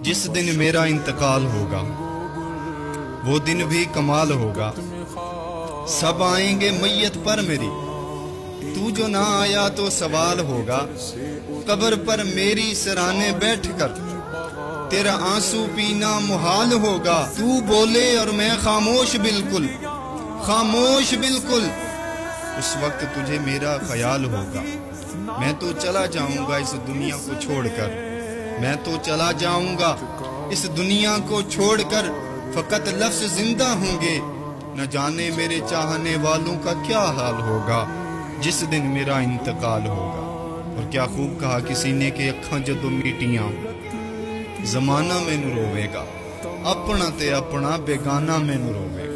جس دن میرا انتقال ہوگا وہ دن بھی کمال ہوگا. سب آئیں گے میت پر میری، تو جو نہ آیا تو سوال ہوگا. قبر پر میری سرانے بیٹھ کر تیرا آنسو پینا محال ہوگا. تو بولے اور میں خاموش، بالکل خاموش بالکل. اس وقت تجھے میرا خیال ہوگا. میں تو چلا جاؤں گا اس دنیا کو چھوڑ کر، میں تو چلا جاؤں گا اس دنیا کو چھوڑ کر. فقط لفظ زندہ ہوں گے، نہ جانے میرے چاہنے والوں کا کیا حال ہوگا جس دن میرا انتقال ہوگا. اور کیا خوب کہا کسی نے کہ اکھاں جدوں میٹیاں زمانہ مینوں روے گا، اپنا تے اپنا بیگانہ مینوں روے گا.